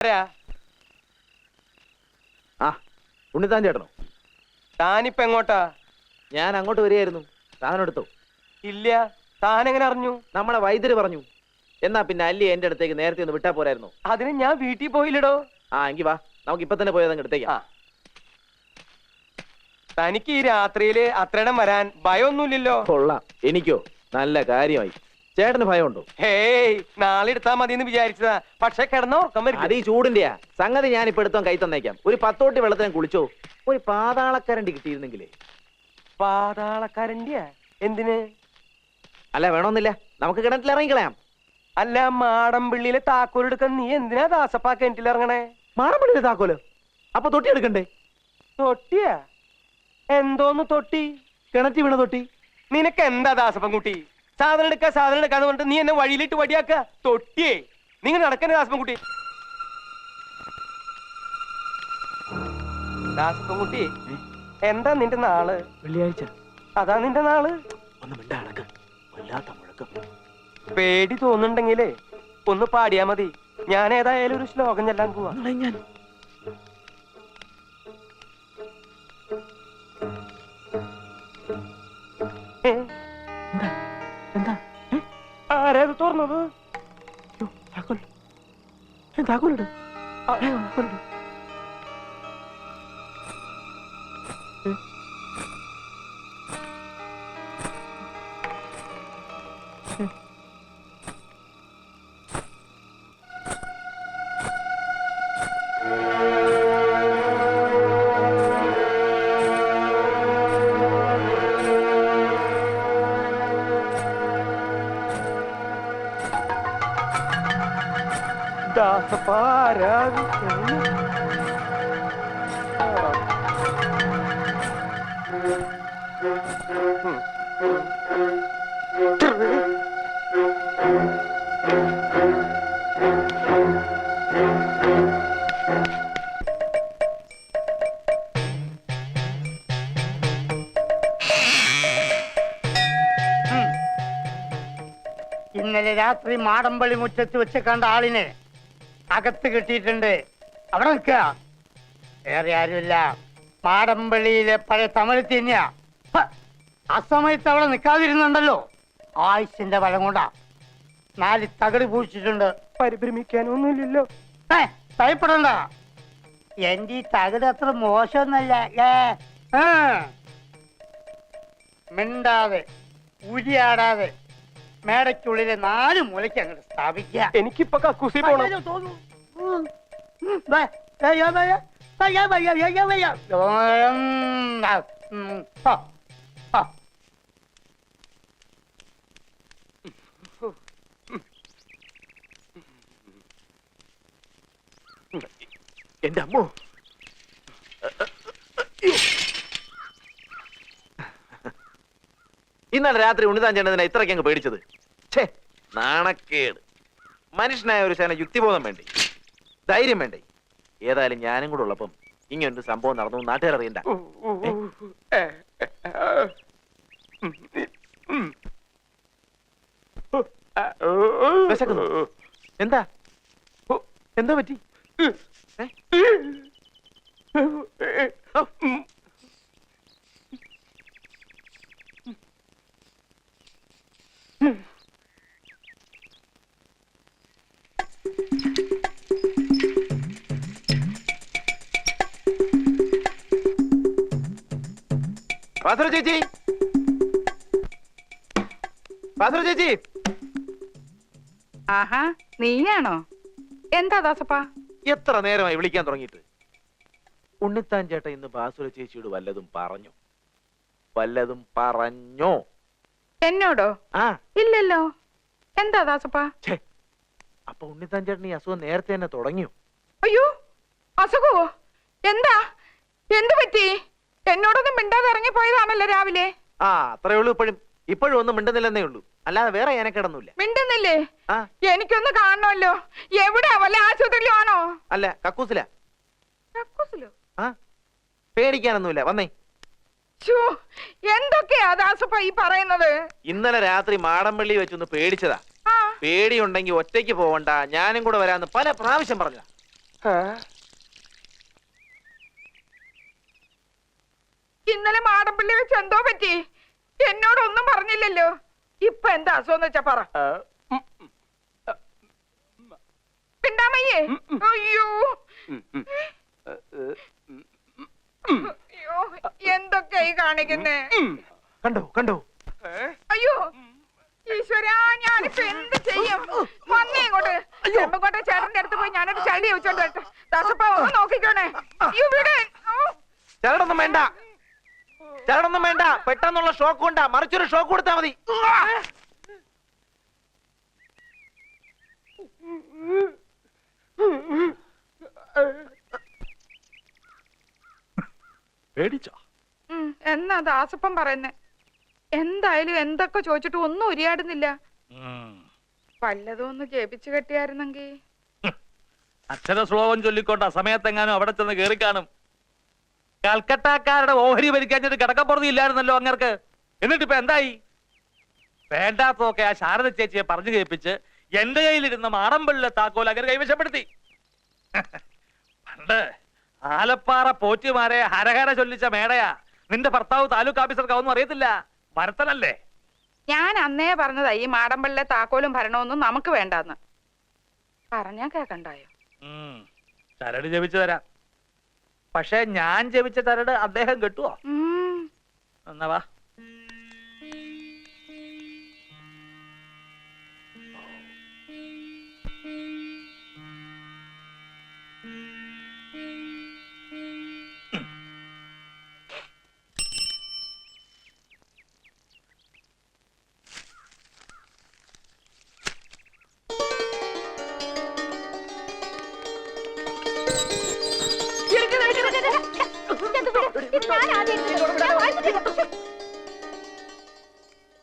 ആ ഉണ്ണിത്താൻ ചേട്ടനോ? താനിപ്പ എങ്ങോട്ടാ? ഞാൻ അങ്ങോട്ട് വരികയായിരുന്നു. സാധനം എടുത്തോ? ഇല്ല. താൻ എങ്ങനെ അറിഞ്ഞു? നമ്മളെ വൈദ്യര് പറഞ്ഞു. എന്നാ പിന്നെ അല്ലി എന്റെ അടുത്തേക്ക് നേരത്തെ ഒന്ന് വിട്ടാ പോരായിരുന്നു? അതിന് ഞാൻ വീട്ടിൽ പോയില്ലടോ. ആ എങ്കി വാ, നമുക്ക് ഇപ്പൊ തന്നെ പോയതങ്ങ് എടുത്തേക്കാം. തനിക്ക് ഈ രാത്രിയില് അത്രയിടം വരാൻ ഭയമൊന്നുമില്ലല്ലോ? കൊള്ളാം. എനിക്കോ? നല്ല കാര്യമായി. ചേട്ടന് ഭയമുണ്ടോ? ഹേയ്, നാളെ എടുത്താ മതി എന്ന് വിചാരിച്ചതാ. പക്ഷെ കിടന്ന ഉറക്കം വരും. അത് ഈ ചൂടിന്റെയാ സംഗതി. ഞാൻ ഇപ്പൊ എടുത്തോ കൈ തന്നേക്കാം. ഒരു 10 തൊട്ടി വെള്ളത്തിന് കുളിച്ചോ. ഒരു പാതാളക്കരണ്ടി കിട്ടിയിരുന്നെങ്കിലേ. പാതാളക്കാരന്റെ എന്തിന്? അല്ല വേണമെന്നില്ല, നമുക്ക് കിണറ്റിൽ ഇറങ്ങിക്കളയാം. അല്ല, മാടമ്പിള്ളിയിലെ താക്കോലെടുക്കാൻ നീ എന്തിനാ ദാസപ്പാ കിണറ്റിൽ ഇറങ്ങണേ? മാടമ്പിള്ളിയിലെ താക്കോല്? അപ്പൊ തൊട്ടി എടുക്കണ്ടേ? തൊട്ടിയാ? എന്തോന്ന് തൊട്ടി? കിണറ്റി വീണ തൊട്ടി. നിനക്ക് എന്താ ദാസപ്പൻ കുട്ടി? സാധനം എടുക്കാന്ന് പറഞ്ഞിട്ട് നീ എന്നെ വഴിയിലിട്ട് വടിയാക്ക. തൊട്ടിയേ നിങ്ങൾ നടക്കണേ ദാസപ്പൻ കുട്ടി. ദാസപ്പൻ കുട്ടി, എന്താ നിന്റെ നാള്? വെള്ളിയാഴ്ച. അതാ നിന്റെ നാള്? ഒന്ന് മിണ്ടാടക്ക്, വല്ലാത്ത മുഴക്കം. പേടി തോന്നുന്നുണ്ടെങ്കിലേ ഒന്ന് പാടിയാ മതി. ഞാൻ ഏതായാലും ഒരു ശ്ലോകം ചെല്ലാൻ പോവാ. ഞാൻ എന്താ ആരത് തുറന്നത്? താക്കോലിട്. ഇന്നലെ രാത്രി മാടമ്പള്ളി മുറ്റത്ത് വെച്ച് കണ്ട ആളിനെ അകത്ത് കിട്ടിയിട്ടുണ്ട്. അവിടെ നിൽക്കുക. വേറെ ആരുമില്ല, മാടമ്പള്ളിയിലെ പഴയ തമിഴ് തന്നെയാ. ആ സമയത്ത് അവിടെ നിൽക്കാതിരുന്നുണ്ടല്ലോ, ആയുസിന്റെ ബലം കൊണ്ടാ. 4 തകട് പൂച്ചിട്ടുണ്ട്. പരിഭ്രമിക്കാനൊന്നുമില്ലല്ലോ. ഭയപ്പെടണ്ട, എന്റെ ഈ തകട് അത്ര മോശമൊന്നല്ല. മിണ്ടാതെ ഉരിയാടാതെ മേടയ്ക്കുള്ളിലെ 4 മൂലയ്ക്ക് അങ്ങോട്ട് സ്ഥാപിക്കുക. എനിക്കിപ്പൊ കക്കൂസി പോണം. എന്റെ അമ്മോ, ഇന്നലെ രാത്രി ഉണ്ണിതാൻ ചേട്ടനെ ഇത്രയ്ക്ക് അങ്ങ് പേടിച്ചത്? ഛേ, നാണക്കേട്. മനുഷ്യനായ ഒരു ശേന യുക്തിബോധം വേണ്ടേ, ധൈര്യം വേണ്ടേ? ഏതായാലും ഞാനും കൂടെ ഉള്ളപ്പം ഇങ്ങനൊരു സംഭവം നടന്നു നാട്ടുകാർ അറിയണ്ട. എന്താ എന്താ പറ്റി? ചേച്ചി, ചേച്ചി. ആഹാ, നീയാണോ? എന്താ ദാസപ്പാ? എത്ര നേരമായി വിളിക്കാൻ തുടങ്ങിയിട്ട്? ഉണ്ണിത്താൻ ചേട്ട ഇന്ന് ബാസുര ചേച്ചിയോട് വല്ലതും പറഞ്ഞോ? വല്ലതും പറഞ്ഞോ? എന്നോടോ? ആ, ഇല്ലല്ലോ. എന്താ ദാസപ്പാ? അപ്പൊ ഉണ്ണിത്താൻ ചേട്ടൻ ഈ അസുഖം നേരത്തെ തന്നെ തുടങ്ങിയോ? അയ്യോ, അസുഖവോ? എന്താ? എന്തു പറ്റി? എന്നോടൊന്നും മിണ്ടാതെ ഇറങ്ങിപ്പോയതാണല്ലോ രാവിലെ. ആ, അത്രേ ഉള്ളൂ. ഇപ്പോഴും ഒന്നും മിണ്ടുന്നില്ലെന്നേ ഉള്ളൂ, അല്ലാതെ വേറെ ഞാനക്കിടന്നില്ല. മിണ്ടുന്നില്ലേ? എനിക്കൊന്ന് കാണണമല്ലോ. എവിടെയാ? വല്ല ആശുപത്രിയിലും ആണോ? അല്ല, കക്കൂസില. കക്കൂസിലോ? ആ, പേടിക്കാനൊന്നുമില്ല, വന്നേ. എന്തൊക്കെയാ ദാസപ്പ ഈ പറയുന്നത്? ഇന്നലെ രാത്രി മാടമ്പള്ളി വെച്ചൊന്ന് പേടിച്ചതാ. പേടിയുണ്ടെങ്കിൽ ഒറ്റയ്ക്ക് പോവണ്ട, ഞാനും കൂടെ വരാന്ന് പല പ്രാവശ്യം പറഞ്ഞതാ. ഇന്നലെ മാടമ്പള്ളി വെച്ച് എന്തോ പറ്റി? എന്നോടൊന്നും പറഞ്ഞില്ലല്ലോ. ഇപ്പൊ എന്താ അസുഖം വെച്ചാ പറ. പിണ്ടാമയ്യേ, അയ്യോ അയ്യോ, എന്തൊക്കെയായി കാണിക്കുന്നേ? കണ്ടോ കണ്ടോ? അയ്യോ ഈശ്വരാ, ഞാനിപ്പോ എന്ത് ചെയ്യും? വന്നേ ഇങ്ങോട്ട്. ചെമ്പങ്കോട്ടെ ചേട്ടന്റെ അടുത്ത് പോയി ഞാനൊരു ചളി വെച്ചോണ്ട് വരട്ടെ. ദാസപ്പ ഒന്ന് നോക്കിക്കോണേ. ഇവിടെ ചരടൊന്നും വേണ്ട, ചരടൊന്നും വേണ്ട. പെട്ടെന്നുള്ള ഷോക്ക് കൊണ്ടാ, മറിച്ചൊരു ഷോക്ക് കൊടുത്താ മതി. പേടിച്ചോ? എന്നാ ദാസപ്പൻ പറയുന്നേ? എന്തായാലും എന്തൊക്കെ ചോദിച്ചിട്ട് ഒന്നും ഉരിയാടുന്നില്ല. വല്ലതും ഒന്ന് ജപിച്ചു കെട്ടിയായിരുന്നെങ്കി. അക്ഷര ശ്ലോകം ചൊല്ലിക്കൊണ്ട് അസമയത്തെങ്ങാനും അവിടെ ചെന്ന് കേറി കാണും. കൽക്കട്ടക്കാരുടെ ഓഹരി ഭരിക്കാഞ്ഞിട്ട് കിടക്കപ്പുറത്ത് ഇല്ലായിരുന്നല്ലോ അങ്ങർക്ക്. എന്നിട്ടിപ്പോ എന്തായി? വേണ്ടാത്തൊക്കെ ആ ശാരദ ചേച്ചിയെ പറഞ്ഞു കേൾപ്പിച്ച് എന്റെ കയ്യിലിരുന്ന മാടമ്പള്ളിലെ താക്കോൽ അങ്ങനെ കൈവശപ്പെടുത്തി. പണ്ട് ആലപ്പാറ പോറ്റുമാരെ ഹരഹര ചൊല്ലിച്ച മേടയാ. നിന്റെ ഭർത്താവ് താലൂക്ക് ഓഫീസർക്കാവൊന്നും അറിയത്തില്ല, ഭരത്തനല്ലേ? ഞാൻ അന്നേ പറഞ്ഞതാ ഈ മാടമ്പള്ളിലെ താക്കോലും ഭരണമൊന്നും നമുക്ക് വേണ്ടാന്ന്. പറഞ്ഞാ കേക്കണ്ടായോ? ചരട് ജപിച്ചു തരാം. പക്ഷെ ഞാൻ ജപിച്ച ചരട് അദ്ദേഹം കെട്ടുവോ? എന്നാ വാ.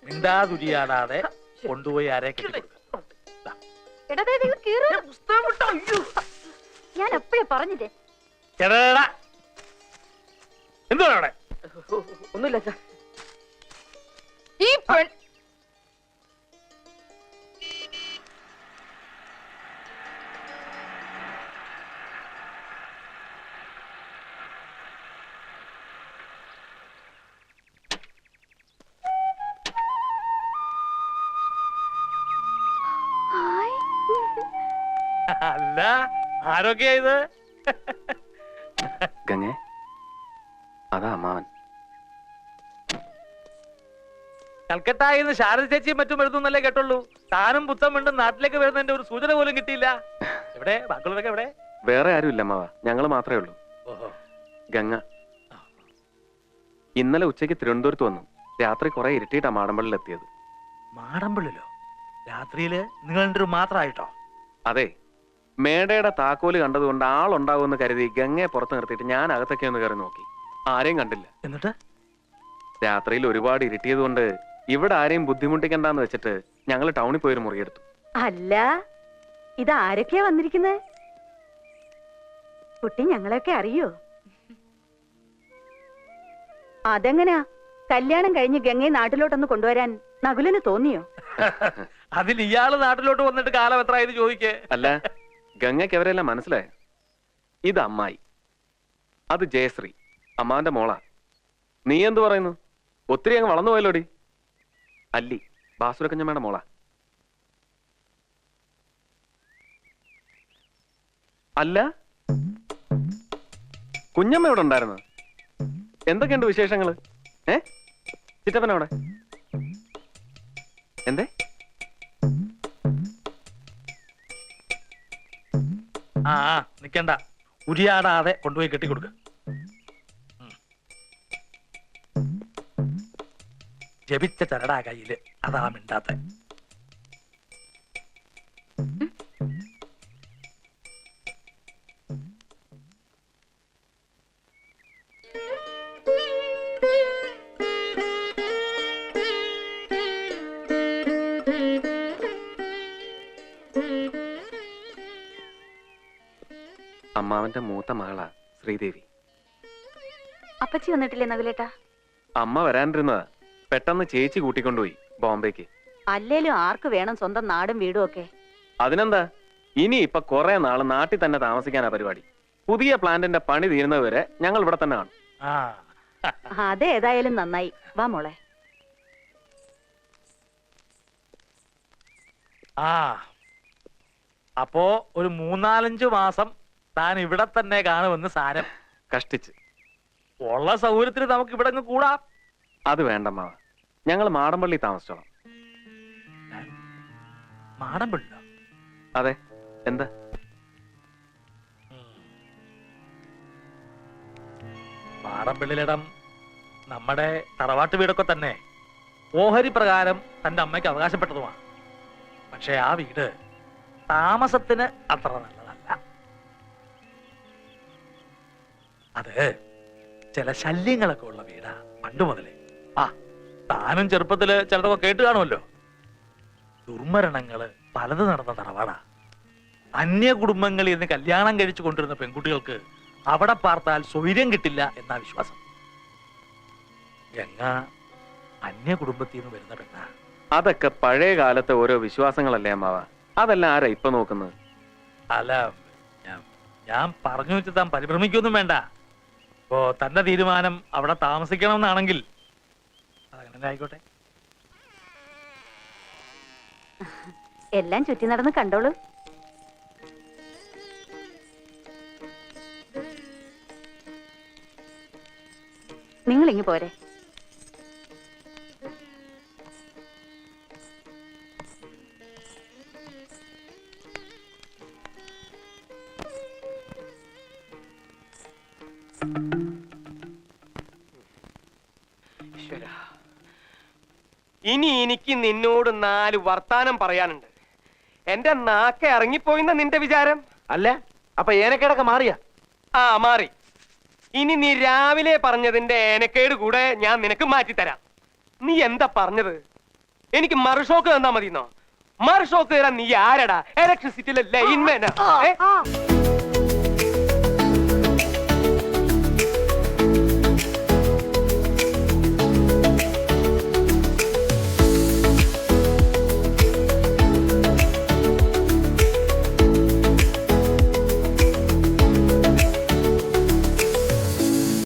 മിണ്ടാതുരിയാടാതെ കൊണ്ടുപോയി ആരെ കെട്ടിക്കൊടുക്ക. ഞാൻ എപ്പോഴേ പറഞ്ഞില്ലേ? എന്തുവാ അവിടെ? ഒന്നുമില്ല സാർ. ഈ പെൺ അല്ല, ആരൊക്കെയാ ഇത്? ഗംഗേ, അതാ അമ്മാവൻ. കൽക്കട്ടായിന്ന് ശാരദ ചേച്ചിയും മറ്റും എഴുതുന്നല്ലേ കേട്ടുള്ളൂ. താനും പുത്തം വീണ്ടും നാട്ടിലേക്ക് വരുന്നതിന്റെ ഒരു സൂചന പോലും കിട്ടിയില്ല. എവിടെ ബാക്കിയുള്ളവരൊക്കെ എവിടെ? വേറെ ആരുമില്ല അമ്മാവ, ഞങ്ങള് മാത്രമേ ഉള്ളൂ. ഗംഗ ഇന്നലെ ഉച്ചയ്ക്ക് തിരുവനന്തപുരത്ത് വന്നു. രാത്രി കുറെ ഇരുട്ടിയിട്ടാ മാടമ്പള്ളിൽ എത്തിയത്. മാടമ്പള്ളിലോ? രാത്രിയില് നിങ്ങൾ മാത്രമായിട്ടോ? അതെ, മേടയുടെ താക്കോല് കണ്ടതുകൊണ്ട് ആളുണ്ടാവുമെന്ന് കരുതി ഗംഗയെ പുറത്ത് നിർത്തിയിട്ട് ഞാൻ അകത്തൊക്കെ ഒന്ന് കയറി നോക്കി. ആരെയും കണ്ടില്ല. എന്നിട്ട് രാത്രിയിൽ ഒരുപാട് ഇരുട്ടിയത് കൊണ്ട് ഇവിടെ ആരെയും ബുദ്ധിമുട്ടിക്കണ്ടെന്ന് വെച്ചിട്ട് ഞങ്ങൾ ടൗണിൽ പോയൊരു മുറിയെടുത്തു. അല്ല, ഇത് ആരൊക്കെയാ വന്നിരിക്കുന്നത്? കുട്ടി ഞങ്ങളെയൊക്കെ അറിയോ? അതെങ്ങനെയാ കല്യാണം കഴിഞ്ഞ് ഗംഗയെ നാട്ടിലോട്ടൊന്ന് കൊണ്ടുവരാൻ നകുലിന് തോന്നിയോ? അതിൽ ഇയാള് നാട്ടിലോട്ട് വന്നിട്ട് കാലം എത്ര ആയത് ചോദിക്കേ? അല്ല, ഗംഗയ്ക്ക് അവരെല്ലാം മനസ്സിലായോ? ഇത് അമ്മായി, അത് ജയശ്രീ, അമ്മാവന്റെ മോളാ. നീ എന്തു പറയുന്നു? ഒത്തിരി അങ്ങ് വളർന്നു പോയല്ലോടി. അല്ലി, ബാസുരക്കഞ്ഞമ്മയുടെ മോളാ. അല്ല, കുഞ്ഞമ്മ ഇവിടെ ഉണ്ടായിരുന്നു. എന്തൊക്കെയുണ്ട് വിശേഷങ്ങള്? ചിറ്റപ്പനവിടെ എന്തേ? ആ നിക്കണ്ട, ഉരിയാടാതെ കൊണ്ടുപോയി കെട്ടിക്കൊടുക്ക. ജപിച്ച ചരടാ കയ്യില്, അതാ മിണ്ടാത്ത. അമ്മാവന്റെ മൂത്ത മകളാ ശ്രീദേവി. അപ്പച്ചി വന്നിട്ടില്ലേ നകുലേട്ടാ? അമ്മ വരാനിരുന്നതാ, പെട്ടെന്ന് ചേച്ചി കൂട്ടിക്കൊണ്ടുപോയി ബോംബേക്ക്. അല്ലേലും ആർക്ക് വേണം സ്വന്തം നാടും വീടും ഒക്കെ? അതിനെന്താ, ഇനി ഇപ്പൊ കുറെ നാള് നാട്ടിൽ തന്നെ താമസിക്കാനാ പരിപാടി. പുതിയ പ്ലാന്റിന്റെ പണി തീരുന്നവരെ ഞങ്ങൾ ഇവിടെ തന്നെ കാണും. ആ അതേതായാലും നന്നായി. വാ മോളെ. ആ അപ്പോ ഒരു 3-4 മാസം താൻ ഇവിടെ തന്നെ കാണുമെന്ന് സാരം. കഷ്ടിച്ച്. ഉള്ള സൗകര്യത്തിന് നമുക്ക് ഇവിടെ അങ്ങ് കൂടാം. അത് വേണ്ടമ്മാവ, ഞങ്ങൾ മാടമ്പള്ളി താമസിച്ചോളാം. മാടമ്പിള്ള അതെ, എന്താ? മാടമ്പിള്ളിലിടം നമ്മുടെ തറവാട്ട് വീടൊക്കെ തന്നെ ഓഹരി പ്രകാരം തന്റെ അമ്മയ്ക്ക് അവകാശപ്പെട്ടതുമാണ്. പക്ഷെ ആ വീട് താമസത്തിന് അത്ര നല്ലതല്ല. അത് ചില ശല്യങ്ങളൊക്കെ ഉള്ള വീടാ പണ്ട് മുതലേ. ആ താനും ചെറുപ്പത്തില് ചിലതൊക്കെ കേട്ട് കാണുമല്ലോ. ദുർമരണങ്ങള് പലത് നടന്ന തറവാടാ. അന്യ കുടുംബങ്ങളിൽ നിന്ന് കല്യാണം കഴിച്ചു കൊണ്ടിരുന്ന പെൺകുട്ടികൾക്ക് അവിടെ പാർത്താൽ സ്വൈര്യം കിട്ടില്ല എന്നാ വിശ്വാസം. ഗംഗ അന്യ കുടുംബത്തിൽ നിന്ന് വരുന്ന പെണ്ണ. അതൊക്കെ പഴയ കാലത്തെ ഓരോ വിശ്വാസങ്ങളല്ലേ അമ്മാവ? അതെല്ലാം ആരാ ഇപ്പൊ നോക്കുന്നത്? അല്ല, ഞാൻ പറഞ്ഞു വെച്ച് താൻ പരിഭ്രമിക്കൊന്നും വേണ്ട. ഇപ്പോ തന്റെ തീരുമാനം അവിടെ താമസിക്കണം എന്നാണെങ്കിൽ അതങ്ങനെ ആയിക്കോട്ടെ. എല്ലാം ചുറ്റി നടന്ന് കണ്ടോളൂ. നിങ്ങൾ ഇങ്ങ് പോരെ. ഇനി എനിക്ക് നിന്നോട് 4 വർത്താനം പറയാനുണ്ട്. എന്റെ നാക്ക ഇറങ്ങിപ്പോയിന്ന നിന്റെ വിചാരം? അല്ല, അപ്പൊ ഏനക്കേടൊക്കെ മാറിയ? ആ മാറി. ഇനി നീ രാവിലെ പറഞ്ഞതിന്റെ ഏനക്കേട് കൂടെ ഞാൻ നിനക്ക് മാറ്റിത്തരാം. നീ എന്താ പറഞ്ഞത്? എനിക്ക് മറുഷോക്ക് തന്നാ മതിന്നോ? മറുഷോക്ക് തരാൻ നീ ആരടാ? ഇലക്ട്രിസിറ്റിയിലെ ലൈൻമാനാ?